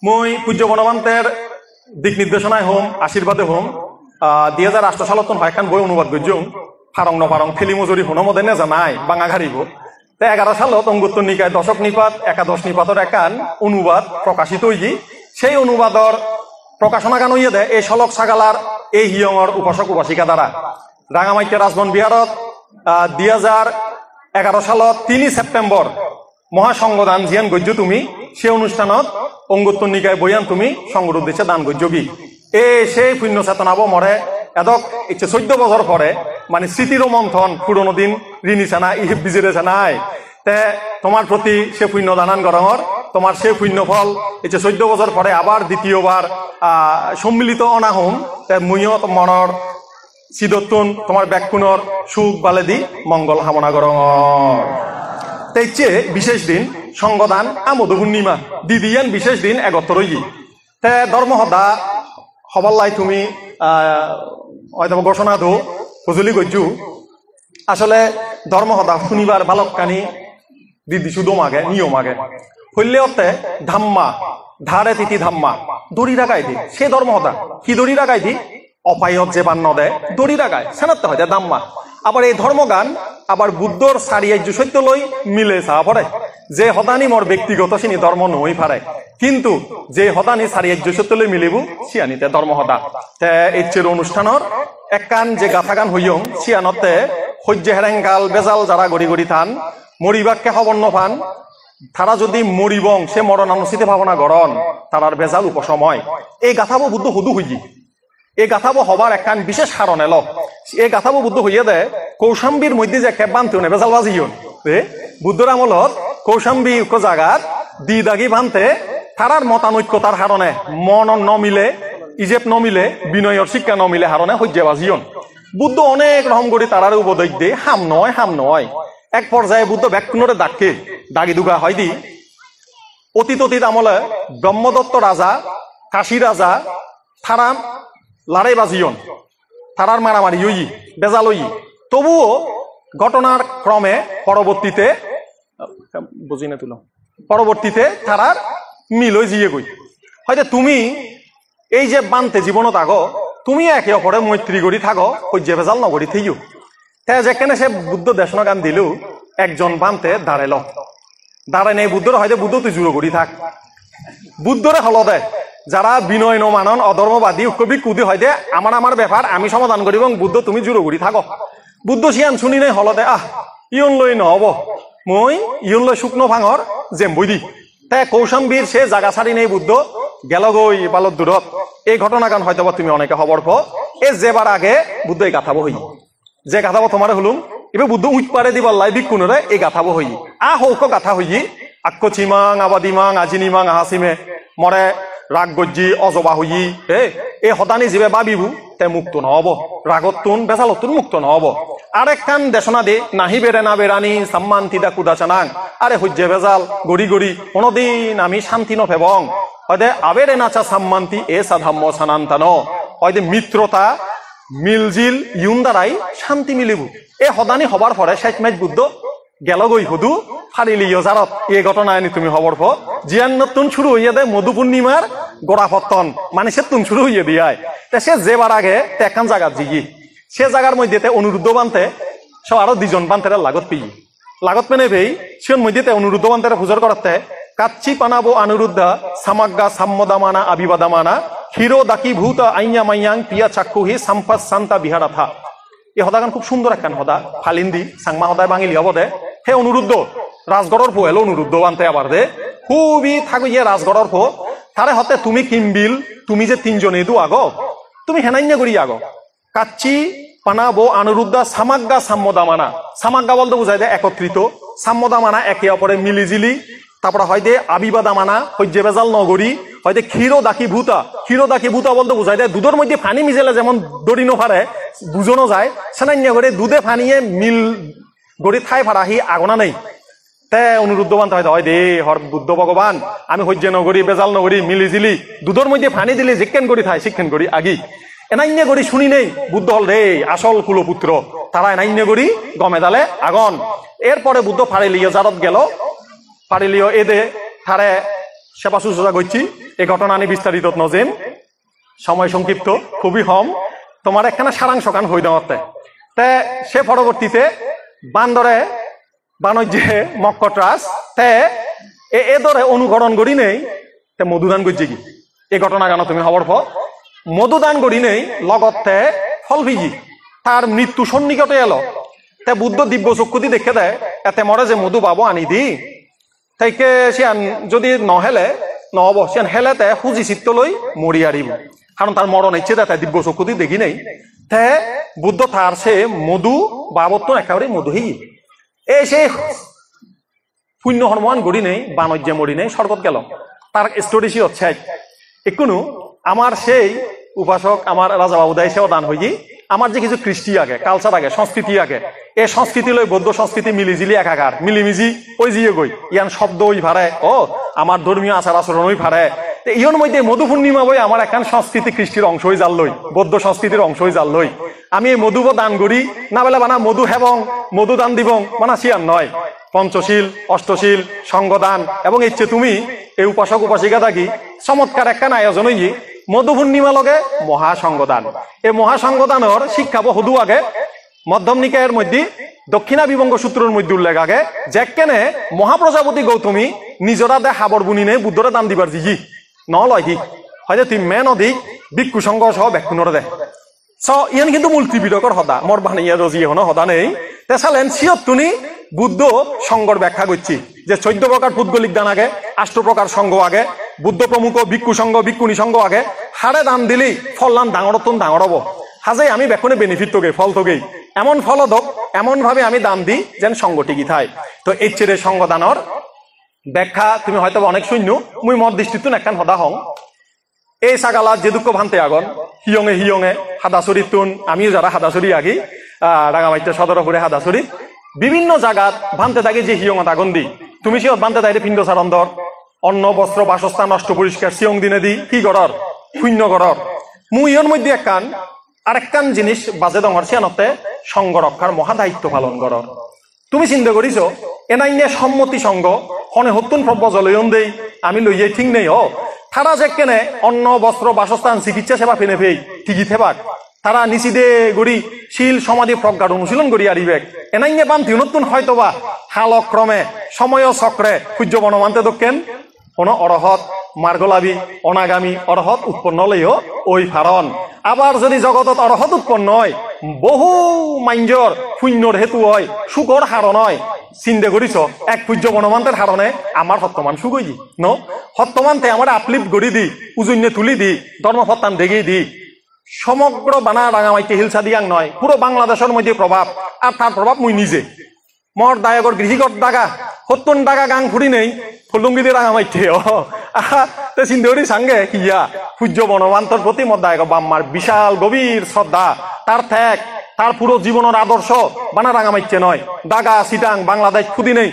মই পূজ্য গণমান্তের দিক নির্দেশনায় হোম আশীর্বাদে হোম 2008 সালত হয়খান বই অনুবাদ করছুম ফারং নফারং ফেলি মজুরি হনো মধ্যে নেজা নাই বাঙা ঘাড়িব 11 সালত অঙ্গুত্তর নিকায় দশক নিপাত একাদশ নিপাতর একান অনুবাদ প্রকাশিত হই সেই অনুবাদর প্রকাশনা গান হইয়া দেয় এই শলক সাগালার এই হিয়ঙর উপাসক উপাসিকা দ্বারা রাঙামাইতে রাজবন বিহারত 2011 সালত 3 সেপ্টেম্বর মহাসংগদান জিয়ান গজ্য তুমি সে অনুষ্ঠানত অঙ্গুত্তর নিকায় বইয়ান তুমি সংগর উদ্দেশ্যে দান গজ্যগী সেই পুণ্য চেতনাব মরে এদক 14 বছর পরে মানে স্মৃতির মন্থন পুরনো দিন ঋণিছে না ইহিব বিজিরেছে নাই তে তোমার প্রতি সে পুণ্য দানান গরমর তোমার সে পুণ্য ফল 14 বছর পরে আবার দ্বিতীয়বার সম্মিলিত অনাহম তে মুইও মনর সিদতুন তোমার ব্যাকুণর সুখ বালেদি মঙ্গল কামনা গরমর তেইছে বিশেষ দিন সংগদান আমোদ পূর্ণিমা দিদিয়ান বিশেষ দিন 71 তে ধর্মহদা হবাল্লাই তুমি হয়তো ঘোষণা দো ফজলি গজ্জু আসলে ধর্মহদা শুনিবার বালককানি দিদি শুধু মাগে নিয়ম আগে হইলেওতে ধাম্মা ধারে তিথি ধাম্মা দড়ি রাগাই দি সে ধর্মহদা কি দড়ি রাগাই দি অপায়ত যে বান্ন দেয় দড়ি রাগায় সেনাতে হয় ধাম্মা আবার এই ধর্মগান আবার বুদ্ধর সারিয়ার্য সত্য লই মিলে চাওয়া পড়ে যে হদানি মোর ব্যক্তিগত সিনি ধর্ম নই পারে কিন্তু যে হদানি সারিয়ার্য সত্য লই মিলিব সিয়ানিতে ধর্ম হদা ইচ্ছের অনুষ্ঠানের একখান যে গাথা গান হইয়ং সিয়ানতে সহ্য হেরেঙ্গাল বেজাল যারা গড়ি গড়ি থান মরিবাককে হবন্ন ফান তারা যদি মরিবং সে মরণানুচিতে ভাবনা গরণ তারার বেজাল উপসময় এই গাথাবো বুদ্ধ হুদু হইজি এই গাথাবো হবার একখান বিশেষ কারণ এলো এই গাথাবো বুদ্ধ হইয়া দেয় কৌশাম্বীর মধ্যে যে খেপ বানতে হনে বেজাল বাজিও বুদ্ধর আমলত কৌশাম্বী জাগাত দি দাগি বানতে তারার মতানৈক্যতার হারণে মন নমিলে ইজেপ নমিলে বিনয়র শিক্ষা নমিলে হারণে হজ্জে বাজিয়ন বুদ্ধ অনেক রকম করে তারার উপদেশ দিয়ে হাম নয় এক পর্যায়ে বুদ্ধ ব্যাকুণরে ডাকে দাগি দুগা হয় দি অতীত আমলে ব্রহ্মদত্ত রাজা কাশী রাজা তারা লড়াই বাজিয়ন তারার মারামারি হই বেজাল হই তবুও ঘটনার ক্রমে পরবর্তীতে বুঝি না তুলো পরবর্তীতে তারার মিল হয়ে জিয়ে গই হয়তো তুমি এই যে বানতে জীবনত আগো তুমি একে অপরে মৈত্রী গড়ি থাকো হজ্জে বেজাল নগরী থেইও যেখানে সে বুদ্ধ দেশনা গান দিলেও একজন বানতে দাঁড়ায় নেই বুদ্ধর হয়তো বুদ্ধ তুই জুড়ো গড়ি থাক বুদ্ধরে হল দেয় যারা বিনয় নমানন অধর্মবাদী কবি কুদি হয় দে আমার ব্যাপার আমি সমাধান করি এবং বুদ্ধ তুমি জুড়ো গড়ি থাকো বুদ্ধ সিয়ান শুনি নেই হল দে ইয়ন লই নহব মই ইয়ন লই শুকনো ভাঙর জেম বই দি তাই কৌশাম্বীর সে জাগা ছাড়ি নেই বুদ্ধ গেল গই বালত দূরত এই ঘটনা গান হয়তো তুমি অনেকে খবর পো যেবার আগে বুদ্ধ এই গাথাবো হই যে গাথাবো তোমার হলুম এবার বুদ্ধ উইট পারে দিবার লাই বিকুনরে এই গাথাবো হই হৌক গাথা হই আক্ষ চিমাং আবাদিমাং আজিনিমাং আহাসিমে মরে রাগ গজ্জি অজবা হই এই হদানি জীবে বাবিবু তে মুক্ত নহব রাগতুন বেজালতুন মুক্ত নহব আরেকখান দেশনা দে নাহি বেড়ে না বেড়ানি সাম্মান তিদা কুদা চানাং আরে হজ্জে বেজাল গড়ি গড়ি কোনদিন আমি শান্তি নফেবং হয়তো আবেরে নাচা সাম্মান্তি এ সাধাম্য সানান্তানো হয়তো মিত্রতা মিলজিল ইউন দ্বারাই শান্তি মিলিব এ হদানি হবার পরে শেষ মেজ বুদ্ধ গেল গই হুদু ফারিলি জারত এই ঘটনা আনি তুমি হবর পর জিয়ান নতুন শুরু হইয়া দেয় মধু পূর্ণিমার গোড়াপত্তন মানে সে তুন শুরু হইয়া দিয়ায় সে যেবার আগে একখান জায়গার জিগি সে জায়গার মধ্যে অনুরুদ্ধ বানতে সব আরো 2 জন বানতে লাগত পেনে ভেই সে মধ্যে অনুরুদ্ধ বানতে পুজোর করাতে কাচ্চি পানাবো অনুরুদ্ধা সামাগ্গা সাম্মদামানা আবিবাদামানা হিরো দাকি ভূত আইয়া মাইয়াং পিয়া চাক্ষুহি সাম্পাস সান্তা বিহারাথা এই হদাগান খুব সুন্দর একখান হদা ফালিন্দি সাংমা হদায় বাঙিলি হব দে হে অনুরুদ্ধ রাজগড়ের ফো এলো অনুরুদ্ধ বানতে আবার দে খুবই থাকো ইয়ে রাজগড়ের ফো তারে হতে তুমি কিমবিল তুমি যে 3 জন এদু আগো তুমি হেনাইন্য করি আগো কাচ্চি পানাবো অনুরুদ্ধা সামাগ্গা সাম্মদামানা বলতে বুঝাই দেয় একত্রিত সাম্মদামানা একে অপরে মিলিজিলি তারপরে হয়তো আবিবাদামানা হজ্জে বেজাল নগরী হয়তো ক্ষীর দাকি ভূতা বলতে বুঝাই দেয় দুধের মধ্যে ফানি মিজেলে যেমন দড়ি নফারে বুঝানো যায় সেনান্য করে দুধে ফানিয়ে মিল গড়ি ঠাই ফারাহি আগনা নেই তে অনুরুদ্ধ বানতে হয় দে হর বুদ্ধ ভগবান আমি হজ্জে নগরী বেজাল নগরী মিলিজিলি দুধের মধ্যে ফানি দিলে যেকেন করি থাই শিক্ষেন করি আগি এনাইন্য করি শুনি নেই বুদ্ধ হল রে আসল কুলপুত্র তারা এনাইন্য করি গমে দালে আগন এরপরে বুদ্ধ ফাড়িলিয়ে জারত গেল ফাড়িলিও এদে তারে সেবা শুশ্রূষা করছি এই ঘটনা আমি বিস্তারিত নজিম, সময় সংক্ষিপ্ত খুবই কম, তোমার একখানা সারাংশ কান হই দেওয়াতে। তে সে পরবর্তীতে বান্দরে বাণিজ্যে মক্কটরাজ তে এ দরে অনুকরণ করি নেই তে মধুদান করছে কি এই ঘটনা কেন তুমি খবর পর মধুদান করি নেই লগতে ফল ভিজি তার মৃত্যু সন্নিকটে এলো। তে বুদ্ধ দিব্য চক্ষুতি দেখে দেয় এতে মরে যে মধু বাবু আনি দি তাইকে সে যদি নহেলে নহব সে হেলেতে সুজি চিত্ত লই মরি আরিব, কারণ তার মরণ ইচ্ছে দেয় দিব্য চক্ষুতি দেখি নেই। তে বুদ্ধ তার সে মধু বাবত একেবারে মধু হি এই সে পুণ্য হরমান গড়ি নেই বাণিজ্যে মরি নেই স্বর্গত গেল। তার স্টোরি হচ্ছে একটু আমার সেই উপাসক আমার রাজা বাবু দেয় সেও দান হই আমার যে কিছু কৃষ্টি আগে কালচার আগে সংস্কৃতি আগে এই সংস্কৃতি লই বৌদ্ধ সংস্কৃতি মিলিজিলি একাকার মিলিমিজি ওই জিয়ে গই ইয়ান শব্দ ওই ভাড়ে ও আমার ধর্মীয় আচার আচরণ ওই ভাড়ে ইয়ন মধ্যে মধু পূর্ণিমা বই আমার এখন সংস্কৃতি কৃষ্টির অংশ হয়ে যাল লই বৌদ্ধ সংস্কৃতির অংশ হয়ে যাল লই আমি এই মধুব দান করি না বলে বানা মধু হেবং মধু দান দিবং মানা সিয়ান নয়। পঞ্চশীল অষ্টশীল সঙ্গদান এবং ইচ্ছে তুমি এই উপাসক উপাসিকা থাকি চমৎকার একখান আয়োজন হই মধু পূর্ণিমা লগে মহাসংগদান। এই মহাসংগদানের শিক্ষা বহুদু আগে মধ্যম নিকায়ের মধ্যে দক্ষিণা বিবঙ্গ সূত্রের মধ্যে উল্লেখ আগে যে কেনে মহাপ্রজাপতি গৌতমী নিজরা দে হাবর বুনি নে বুদ্ধরে দান দিবার দিজি নলয় কি হয়তো তুই মেন অধিক ভিক্ষু সংঘ সহ ব্যাকুণরে দে ইয়ান কিন্তু মূল ত্রিবিধকর হদা মর বানিয়া রজি হনো হদা নেই তে চালেন সিয়ত তুনি বুদ্ধ সংঘর ব্যাখ্যা করছি যে 14 প্রকার পুদ্গলিক দান আগে 8 প্রকার সংঘ আগে বুদ্ধ প্রমুখ ভিক্ষু সংঘ ভিক্ষুণী সংঘ আগে হারে দান দিলি ফল দান ডাঙরতন ডাঙর হব হাজে আমি বেকুনে বেনিফিট তোকে ফল তোকেই এমন ফল দক এমন ভাবে আমি দান দিই যেন সংঘ টিকি থাই। তো এই ছেড়ে সংঘ দানর ব্যাখ্যা তুমি হয়তো অনেক শূন্য মুই মত দৃষ্টিতুন একখান হদা হং এই সাগালা যে দুঃখ ভান্তে আগন হিয়ঙে হাদাচুরি তুন আমিও যারা হাদাচুরি আগি রাঙামাইতে সদরপুরে হাদাচুরি বিভিন্ন জায়গাত ভান্তে থাকি যে হিয়ঙত আগুন দি তুমি সিয়ত ভান্তে থাকি পিণ্ড সারন্দর অন্ন বস্ত্র বাসস্থান নষ্ট পরিষ্কার সিয়ং দিনে দি কি গড়র শূন্য গড়র মুই ইয়র মধ্যে একখান আরেকখান জিনিস বাজে ডঙর সিয়ানতে সংঘ রক্ষার মহা দায়িত্ব পালন গড়র। তুমি চিন্তা করিস এনাইনে সম্মতি সংঘ হনে হতুন প্রব্য জলয়ন দেই আমি লইয়ে ঠিক নেই ও তারা যে কেনে অন্ন বস্ত্র বাসস্থান চিকিৎসা সেবা ফেনে ফেই ঠিকই থেবাক তারা নিচিদে গড়ি শিল সমাধি প্রজ্ঞার অনুশীলন করি আরিবেক এনাইনে বান্তি নতুন হয়তোবা হালক্রমে সময় চক্রে সূর্য বনমান্তে দক্ষেন কোনো অরহত মার্গলাভী অনাগামী অরহত উৎপন্ন লইও ওই ফারণ আবার যদি জগতত অরহত উৎপন্ন হয় বহু মাঞ্জর শূন্যর হেতু হয় সুখর হারণ হয় চিন্তা করিস এক পূজ্য বনমান্তের হারণে আমার সত্যমান সুগই দি ন সত্যমানতে আমার আপলিপ গড়ি দি উজন্য তুলি দি ধর্মসত্তান দেখেই দি সমগ্র বানা রাঙামাইতে হিলসা দিয়াং নয় পুরো বাংলাদেশের মধ্যে প্রভাব আর তার প্রভাব মুই নিজে মর দায়গর গৃহীগর দাগা 70 টাকা গাং ফুরি নেই ফুলুঙ্গি দিয়ে রাঙামাইতে তে চিন্তা করি সাঙ্গে কিয়া পূজ্য বনমান্তর প্রতি মর দায়গ বাম্মার বিশাল গভীর শ্রদ্ধা তার ত্যাগ তার পুরো জীবনের আদর্শ বানা রাঙামাইতে নয় দাগা সিটাং বাংলাদেশ ফুদি নেই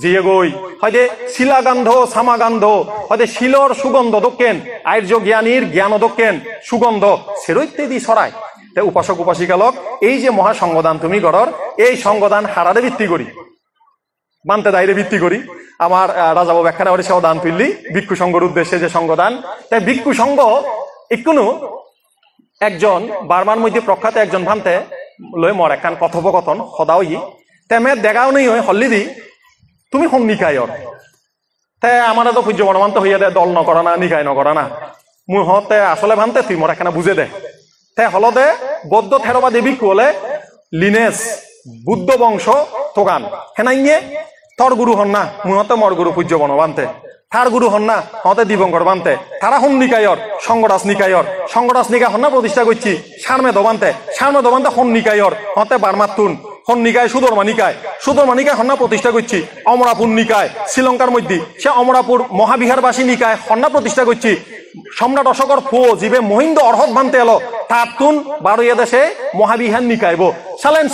জিয়ে গই হয়তো শিলাগান্ধ সামাগান্ধ হয়তো শিলর সুগন্ধ দক্ষেন আর্য জ্ঞানীর জ্ঞান দক্ষেন সুগন্ধ সেরৈত্যদি ছড়ায়। তাই উপাসক উপাসিকালক এই যে মহাসংগদান তুমি গড়র এই সংগদান হারারে ভিত্তি করি বান্তে দায়রে ভিত্তি করি আমার রাজাবু ব্যাখ্যা করে সেও দান তুললি ভিক্ষু সংঘর উদ্দেশ্যে যে সংগদান। তাই ভিক্ষু সংঘ একটু একজন বার্মার মধ্যে প্রখ্যাত একজন ভান্তে লই মর একখান কথোপকথন সদাওই তেমে দেখাও নেই হয় হল্লি দি তুমি হং নিকায়র তে আমার তো পূজ্য বনমান্ত হইয়া দে দল নকরা না নিকায় নকরা না মুই হতে আসলে ভান্তে তুই মোর একখানা বুঝে দে তে হলদে বৌদ্ধ থেরবাদী ভিক্ষু হলে লিনেস বুদ্ধ বংশ তোগান হেনাইয়ে তোর গুরু হন না মুই হতে মর গুরু পূজ্য বনবান্তে তার গুরু হন না হতে দিবঙ্কর বান্তে তারা হন নিকায়র সংগরাজ নিকায় হন না প্রতিষ্ঠা করছি সারমে দবান্তে হন নিকায়র হতে বারমাতুন হন নিকায় সুদর্মা নিকায় হন্না প্রতিষ্ঠা করছি অমরাপুর নিকায় শ্রীলঙ্কার মধ্যে সে অমরাপুর মহাবিহারবাসী নিকায় হন্না প্রতিষ্ঠা করছি সম্রাট অশোকর ফো জীবে মহিন্দ অর্হত ভান্তে এলো তার তুন 12 দেশে মহাবিহার নিকায়ব চালেন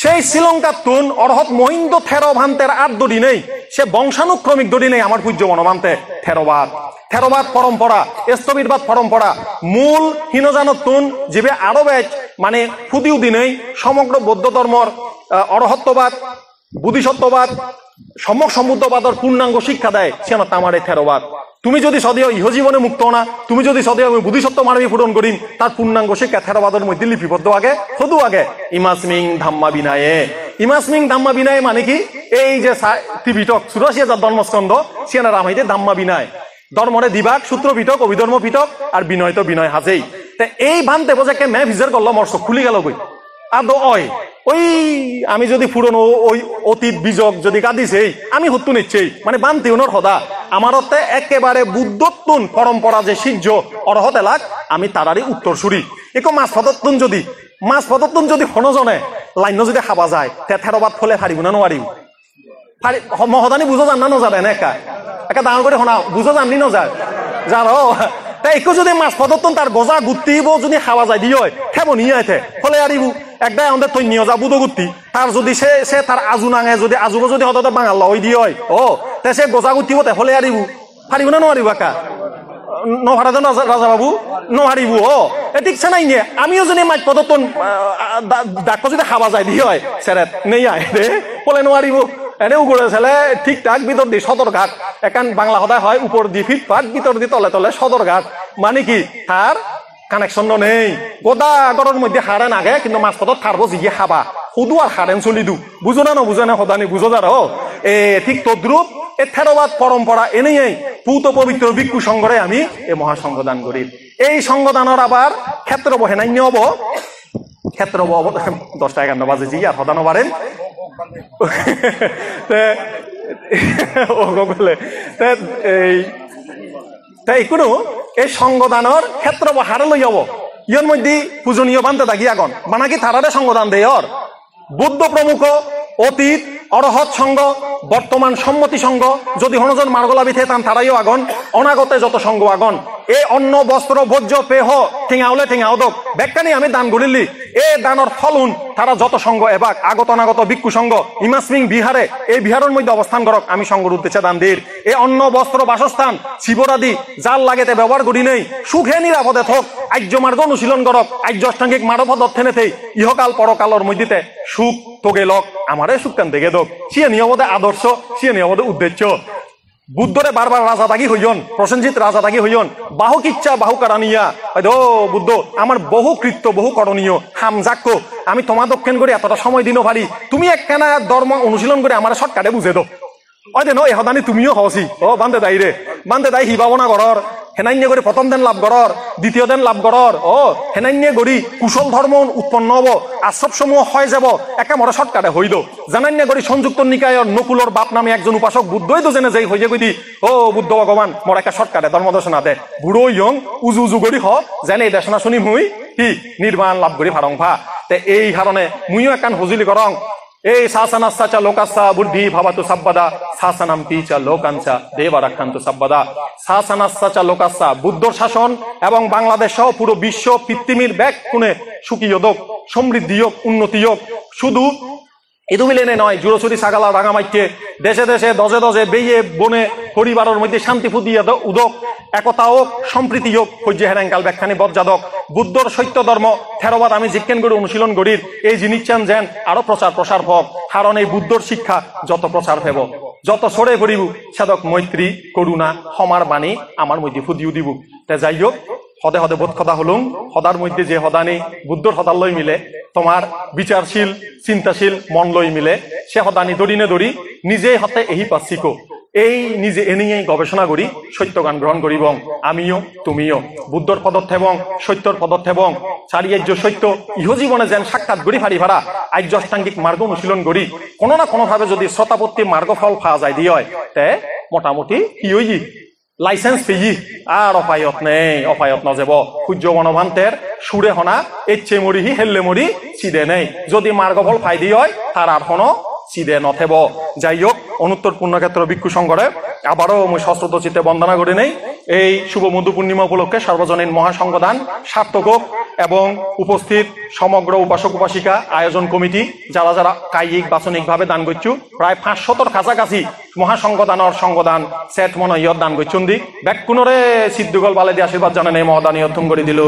সেই শ্রীলঙ্কার তুন অর্হত মহিন্দ থেরো ভান্তের আর দড়ি নেই সে বংশানুক্রমিক দড়ি নেই আমার পূজ্য বনমান্তে থেরোবাদ পরম্পরা স্থবিরবাদ পরম্পরা মূল হীনজানত তুন জীবে আরো বেচ মানে ফুদিউ দিনেই সমগ্র বৌদ্ধ ধর্মর অরহত্ববাদ বুদ্ধিসত্ত্ববাদ সম্যক সমুদ্রবাদর পূর্ণাঙ্গ শিক্ষা দেয় সে আমার এই থেরবাদ তুমি যদি সদেহ ইহজীবনে মুক্ত না তুমি যদি সদেহ আমি বুদ্ধিসত্ত্ব মানবী পূরণ করিম তার পূর্ণাঙ্গ শিক্ষা থেরবাদের মধ্যে লিপিবদ্ধ আগে সদু আগে ইমাসমিং ধাম্মা বিনায়ে ইমাসমিং ধাম্মা বিনায় মানে কি এই যে ত্রিপিটক ৮৪,০০০ ধর্মস্কন্ধ সিয়ানা রামাইতে ধাম্মা বিনায় ধর্মরে দিবাক সূত্র পিটক অভিধর্ম পিটক আর বিনয় তো বিনয় হাজেই তা এই ভানতে বোঝাকে মে ভিজার করলো মর চোখ খুলি গেল গই আর ওই ওই আমি যদি পুরনো ওই অতীত বীজক যদি কাঁদিছে আমি হত্যু নিচ্ছেই মানে বান্তি ওনর সদা আমার হতে একেবারে বুদ্ধত্তুন পরম্পরা যে সিজ্জ অরহত এলাক আমি তারারই উত্তর সুরি একো মাছ পদত্তুন যদি ফনজনে লাইন যদি খাবা যায় থেরবাদ ফলে ফারিব না নোৱাৰিব মহদানি বুঝো জান না নজারে না একা ডাঙর করে শোনা বুঝো জানলি নজার যার একটু যদি মাছ পদত্তন তার গজা গুটিব যদি খাওয়া যায় দিয়ে খেব নিয়ে আইতে ফলে আরিব একদাই আমাদের তৈ নিয়ে যা বুধো গুটি তার যদি সে তার আজু নাঙে যদি আজুব যদি হতে বাঙাল লই দিয়ে ও তে সে গজা গুটিব তে ফলে আরিব ফারিব না নোৱাৰিব একা নহারা রাজা বাবু নহারিব ও ঠিকছে নাই নিয়ে আমিও যদি মাছ পদত্তন ডাক্তার যদি খাওয়া যায় দিয়ে সেরেত নেই আয় রে ফলে নোৱাৰিব এনেও গড়ে ছেলে ঠিকঠাক ভিতর দি সদরঘাট একান বাংলা সদায় হয় উপর দি ফিটপাট ভিতর দি তলে তলে সদরঘাট মানে কি তার কানেকশন নেই গোদা গড়ের মধ্যে হারেন আগে কিন্তু মাছ পথত থারবো জিগিয়ে খাবা শুধু আর হারেন চলি দু বুঝো না নবুঝে না সদানি বুঝো যার ঠিক তদ্রুপ এ থেরবাদ পরম্পরা এনেই পুত পবিত্র ভিক্ষু সংঘরে আমি এই মহাসংঘদান করি এই সংঘদানের আবার ক্ষেত্র বহে নাই হব ক্ষেত্র 10টা 11 বাজে জি আর সদানো পারেন কোনো এই সংগদানের ক্ষেত্র হারে লই যাব ইয়র মধ্যে পূজনীয় বানতে থাকি আগন বানাকি তারারে সংগদান দেয় বুদ্ধ প্রমুখ অতীত অরহত সংঘ বর্তমান সম্মতি সংঘ যদি হনজন মার্গলা বিথে তান তারাইও আগন অনাগতে যত সংঘ আগন এ অন্ন বস্ত্র ভোজ্য পেহ ঠেঙাওলে ঠেঙাও দক ব্যাখ্যানি আমি দান করিলি এ দানর ফলুন তারা যত সংঘ এবাক আগত অনাগত ভিক্ষু সংঘ ইমাসমিং বিহারে এই বিহারের মধ্যে অবস্থান করক আমি সংঘর উদ্দেশ্যে দান দির এ অন্ন বস্ত্র বাসস্থান শিবরাদি যার লাগেতে ব্যবহার করি নেই সুখে নিরাপদে থক আর্য মার্গ অনুশীলন করক আর্য অষ্টাঙ্গিক মানব দর্থেনেতেই ইহকাল পরকালর মধ্যে সুখ তোগে লক আমারে সুখ কান দেখে দক সিয়ে নিয়মতে আদর্শ সিয়ে নিয়মতে উদ্দেশ্য বুদ্ধরে বারবার রাজা থাকি হইয়ন প্রসেনজিৎ রাজা থাকি হইয়ন বাহু কিচ্ছা বাহু কারানিয়া ও বুদ্ধ আমার বহু কৃত্য বহু করণীয় হামজাক্য আমি তোমার দক্ষিণ করে এতটা সময় দিনও পারি তুমি একখানা ধর্ম অনুশীলন করে আমার শর্টকাটে বুঝে দো ওই দেন এই সদানি তুমিও হসি ও বান্ধে দাই রে বান্ধে দাই হিবাবনা করর হেনাইন্য করে প্রথম দিন লাভ করর দ্বিতীয় দিন লাভ করর ও হেনাইন্য করি কুশল ধর্ম উৎপন্ন হব আশ্রব সমূহ হয় যাব একে মরে শর্টকাটে হইল জানান্য করি সংযুক্ত নিকায়র নকুলর বাপ নামে একজন উপাসক বুদ্ধই তো জেনে যাই হয়ে কই ও বুদ্ধ ভগবান মোর একটা শর্টকাটে ধর্ম দর্শনা দে বুড়ো ইয়ং উজু উজু করি হ যেন এই দেশনা শুনি মুই কি নির্বাণ লাভ করি ভারং ভা তে এই কারণে মুইও একখান হুজুলি করং এই শাসনাচ্ছা লোকাচ্ছা বুদ্ধি ভাবাতু সাব্বাদা শাসনাম পিচা লোকাঞ্চা দেবারাক্ষান্ত সাব্বাদা শাসনাচ্ছা লোকাচ্ছা বুদ্ধর শাসন এবং বাংলাদেশ সহ পুরো বিশ্ব পৃথিবীর ব্যাক কোণে সুখী হোক সমৃদ্ধি হোক উন্নতি হোক শুধু এদু মিলেনে নয় জুড়োচুরি ছাগালা রাঙামাইকে দেশে দেশে দজে দজে বেয়ে বনে পরিবারের মধ্যে শান্তি ফুদিয়া উদক একতা হোক সম্প্রীতি হোক হজ্জে হেরাঙ্কাল ব্যাখ্যানি বজ্জাদক বুদ্ধর সত্য ধর্ম থেরবাদ আমি জিজ্ঞেন করে অনুশীলন করির এই জিনিস চান যেন আরো প্রসার হোক কারণ এই বুদ্ধর শিক্ষা যত প্রচার হেব যত সরে পড়িব সাধক মৈত্রী করুণা ক্ষমার বাণী আমার মধ্যে ফুদিও দিব তে যাই হোক হদে হদে বোধ কথা হলুম সদার মধ্যে যে হদানি বুদ্ধর হদার লই মিলে তোমার বিচারশীল চিন্তাশীল মন লই মিলে সে হদানি দড়িনে দড়ি নিজেই হতে এহি পাচ্ছিকো এই নিজে এনেই গবেষণা করি সত্য গান গ্রহণ করিব আমিও তুমিও বুদ্ধর পদক্ষেপং সত্যর পদক্ষেপং চারিয়ার্য সত্য ইহজীবনে যেন সাক্ষাৎ করি ফারি ভাড়া আর্য অষ্টাঙ্গিক মার্গ অনুশীলন করি কোনো না কোনোভাবে যদি শ্রোতাপত্তি মার্গফল পাওয়া যায় দিয়ে তে মোটামুটি কি হই লাইসেন্স পেয়ে আর অপায়ত নজেব সূর্য বনভান্তের সুরে হনা এচ্ছে মরি হি হেললে মরি চিদে নেই যদি মার্গফল ফাই দিয়ে হয় তার আর কোনো চিদে নথেব যাই হোক অনুত্তর পূর্ণক্ষেত্র ভিক্ষু সংঘরে আবারও মই সশ্রদ্ধ চিত্তে বন্দনা করে নেই এই শুভ মধু পূর্ণিমা উপলক্ষে সার্বজনীন মহাসংঘদান সার্থক হোক এবং উপস্থিত সমগ্র উপাসক উপাসিকা আয়োজন কমিটি যারা যারা কায়িক বাচনিক ভাবে দান করছু প্রায় 500 কাছাকাছি মহাসংঘদানের সংঘদান সেট মনে ইয়ত দান করছুন দি ব্যাকুণরে সিদ্ধুগল বালে দিয়ে আশীর্বাদ জানান এই মহদান ইয়ত করে দিল।